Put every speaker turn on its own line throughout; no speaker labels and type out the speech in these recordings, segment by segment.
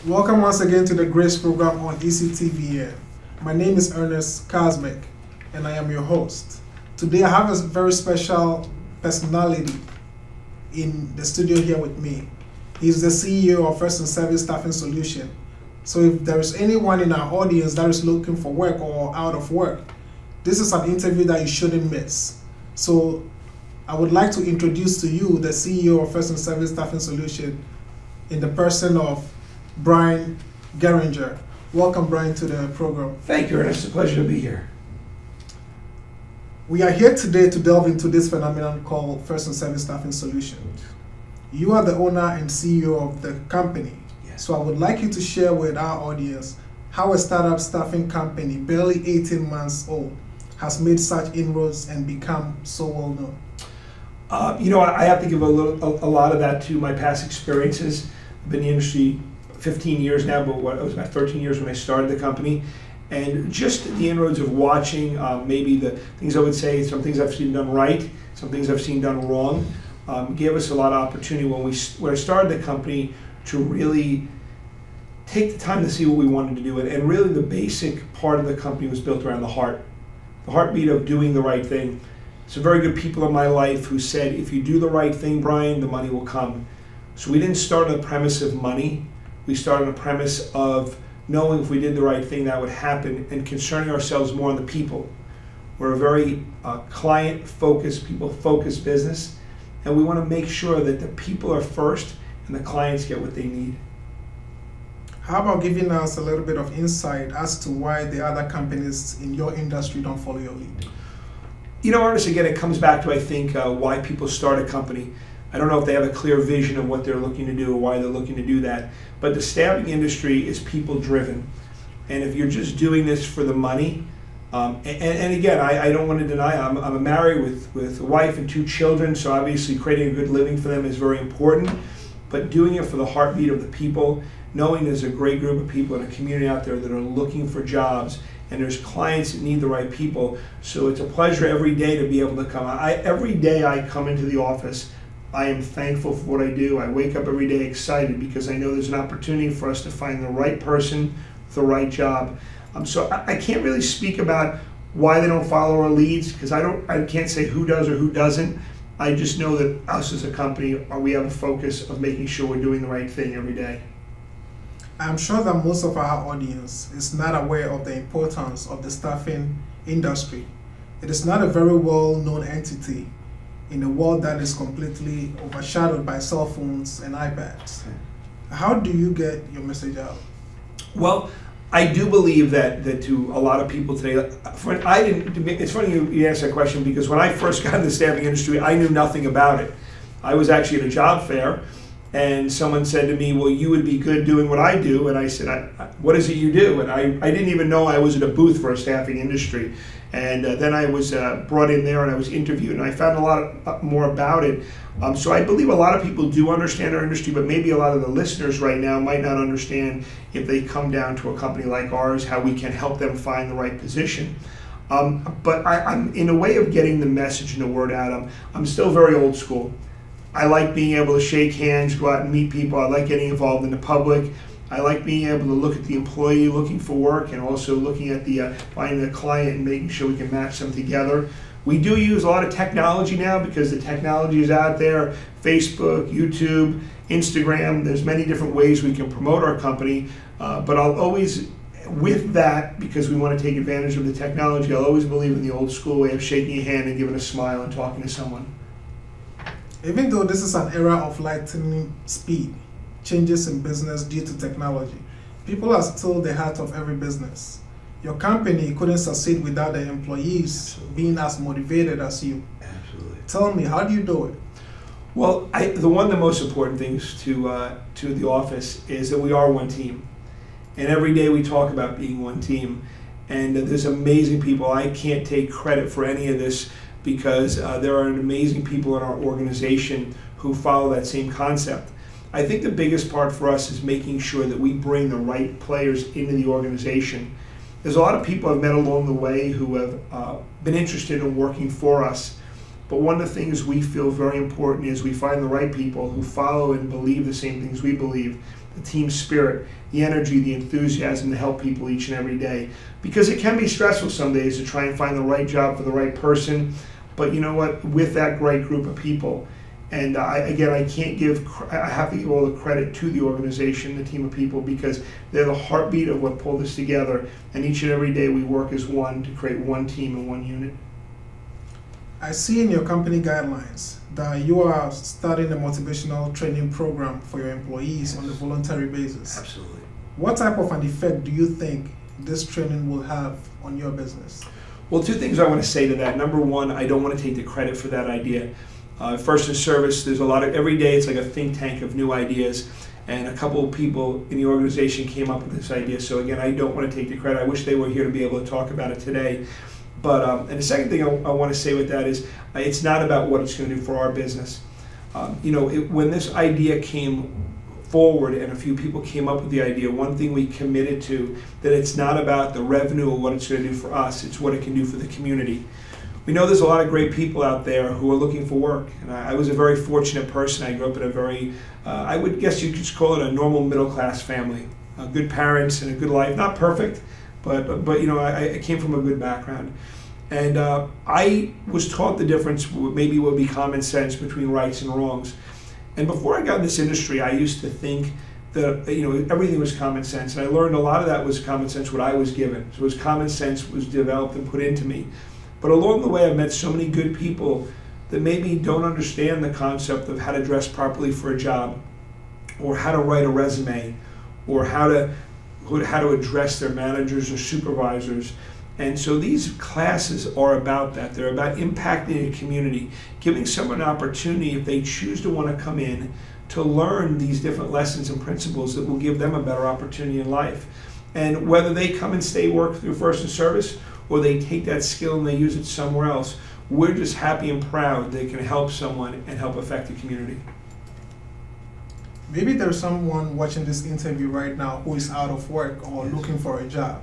Welcome once again to the Grace program on ECTVN. My name is Ernest Kazmek and I am your host. Today I have a very special personality in the studio here with me. He's the CEO of First and Service Staffing Solution. So if there is anyone in our audience that is looking for work or out of work, this is an interview that you shouldn't miss. So I would like to introduce to you the CEO of First and Service Staffing Solution in the person of Brian Goehringer. Welcome, Brian, to the program.
Thank you, Ernest. It's a pleasure to be here.
We are here today to delve into this phenomenon called First and Service Staffing Solutions. You are the owner and CEO of the company.
Yes.
So I would like you to share with our audience how a startup staffing company, barely 18 months old, has made such inroads and become so well known.
I have to give a lot of that to my past experiences. I've been in the industry 15 years now, but it was about 13 years when I started the company. And just the inroads of watching maybe the things I would say, some things I've seen done right, some things I've seen done wrong, gave us a lot of opportunity when I started the company to really take the time to see what we wanted to do. And really the basic part of the company was built around the heartbeat of doing the right thing. Some very good people in my life who said, if you do the right thing, Brian, the money will come. So we didn't start on the premise of money. We started on the premise of knowing if we did the right thing that would happen and concerning ourselves more on the people. We're a very client-focused, people-focused business, and we want to make sure that the people are first and the clients get what they need.
How about giving us a little bit of insight as to why the other companies in your industry don't follow your lead?
You know, Ernest, again, it comes back to, I think, why people start a company. I don't know if they have a clear vision of what they're looking to do or why they're looking to do that, but the staffing industry is people-driven. And if you're just doing this for the money, and again, I don't want to deny, I'm married with a wife and 2 children, so obviously creating a good living for them is very important, but doing it for the heartbeat of the people, knowing there's a great group of people in a community out there that are looking for jobs, and there's clients that need the right people. So it's a pleasure every day to be able to come. Every day I come into the office, I am thankful for what I do. I wake up every day excited because I know there's an opportunity for us to find the right person with the right job. So I can't really speak about why they don't follow our leads because I can't say who does or who doesn't. I just know that us as a company, we have a focus of making sure we're doing the right thing every day.
I'm sure that most of our audience is not aware of the importance of the staffing industry. It is not a very well-known entity in a world that is completely overshadowed by cell phones and iPads. How do you get your message out?
Well, I do believe that to a lot of people today, it's funny you ask that question because when I first got in the staffing industry, I knew nothing about it. I was actually at a job fair and someone said to me, well, you would be good doing what I do. And I said, what is it you do? And I didn't even know I was at a booth for a staffing industry. And then I was brought in there and I was interviewed and I found a lot more about it. So I believe a lot of people do understand our industry, but maybe a lot of the listeners right now might not understand if they come down to a company like ours, how we can help them find the right position. But I'm in a way of getting the message and the word out. I'm still very old school. I like being able to shake hands, go out and meet people. I like getting involved in the public. I like being able to look at the employee looking for work and also looking at the finding the client and making sure we can match them together. We do use a lot of technology now because the technology is out there, Facebook, YouTube, Instagram. There's many different ways we can promote our company, but I'll always, with that, because we want to take advantage of the technology, I'll always believe in the old school way of shaking a hand and giving a smile and talking to someone.
Even though this is an era of lightning speed, changes in business due to technology, people are still the heart of every business. Your company couldn't succeed without the employees being as motivated as you.
Absolutely.
Tell me, how do you do it?
Well, one of the most important things to the office is that we are one team. And every day we talk about being one team. And there's amazing people. I can't take credit for any of this because there are amazing people in our organization who follow that same concept. I think the biggest part for us is making sure that we bring the right players into the organization. There's a lot of people I've met along the way who have been interested in working for us, but one of the things we feel very important is we find the right people who follow and believe the same things we believe. the team spirit, the energy, the enthusiasm to help people each and every day. Because it can be stressful some days to try and find the right job for the right person, but you know what, with that great group of people, and I have to give all the credit to the organization, the team of people, because they're the heartbeat of what pulled us together, and each and every day we work as one to create one team and one unit.
I see in your company guidelines that you are starting a motivational training program for your employees on a voluntary basis.
Absolutely. What
type of an effect do you think this training will have on your business?
Well, two things I want to say to that. Number one, I don't want to take the credit for that idea. First in service, there's every day it's like a think tank of new ideas, and a couple of people in the organization came up with this idea. So again, I don't want to take the credit. I wish they were here to be able to talk about it today. But and the second thing I want to say with that is it's not about what it's going to do for our business. When this idea came forward and a few people came up with the idea, one thing we committed to, that it's not about the revenue or what it's going to do for us, it's what it can do for the community. We know there's a lot of great people out there who are looking for work, and I was a very fortunate person. I grew up in a very, I would guess you could just call it a normal middle-class family. Good parents and a good life, not perfect, but I came from a good background. And I was taught the difference, maybe would be common sense, between rights and wrongs. And before I got in this industry, I used to think that everything was common sense, and I learned a lot of that was common sense what I was given. So it was common sense was developed and put into me. But along the way, I've met so many good people that maybe don't understand the concept of how to dress properly for a job, or how to write a resume, or how to address their managers or supervisors. And so these classes are about that. They're about impacting a community, giving someone an opportunity, if they choose to want to come in, to learn these different lessons and principles that will give them a better opportunity in life. And whether they come and stay work through First in Service, or they take that skill and they use it somewhere else, we're just happy and proud they can help someone and help affect the community.
Maybe there's someone watching this interview right now who is out of work or looking for a job.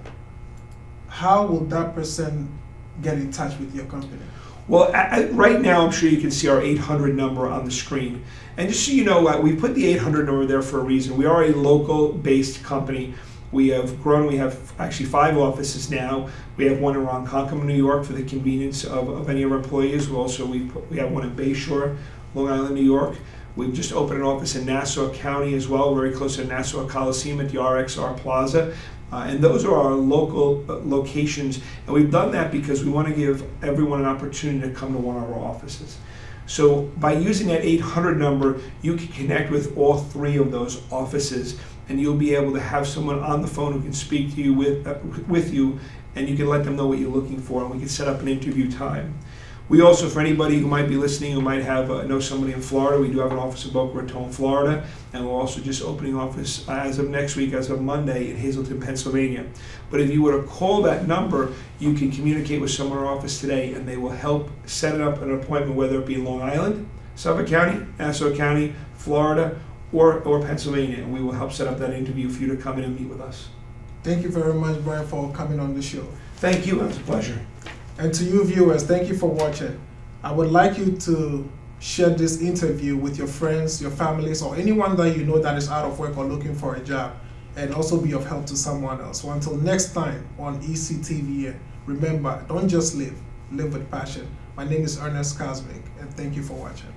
How will that person get in touch with your company?
Well, right now, I'm sure you can see our 800 number on the screen. And just so you know, we put the 800 number there for a reason. We are a local-based company. We have grown. We have actually 5 offices now. We have one in Ronkonkoma, New York, for the convenience of any of our employees. We have one in Bayshore, Long Island, New York. We've just opened an office in Nassau County as well, very close to Nassau Coliseum at the RXR Plaza. And those are our local locations. And we've done that because we want to give everyone an opportunity to come to one of our offises. So by using that 800 number, you can connect with all 3 of those offices, and you'll be able to have someone on the phone who can speak to you with you, and you can let them know what you're looking for, and we can set up an interview time. We also, for anybody who might be listening, who might have know somebody in Florida, we do have an office in Boca Raton, Florida, and we're also just opening office as of next week, as of Monday, in Hazleton, Pennsylvania. But if you were to call that number, you can communicate with someone in our office today, and they will help set up an appointment, whether it be in Long Island, Suffolk County, Nassau County, Florida, or Pennsylvania, and we will help set up that interview for you to come in and meet with us.
Thank you very much, Brian, for coming on the show.
Thank you. It was a pleasure.
And to you viewers, thank you for watching. I would like you to share this interview with your friends, your families, or anyone that you know that is out of work or looking for a job, and also be of help to someone else. So until next time on ECTVN, remember, don't just live with passion. My name is Ernest Cosmic, and thank you for watching.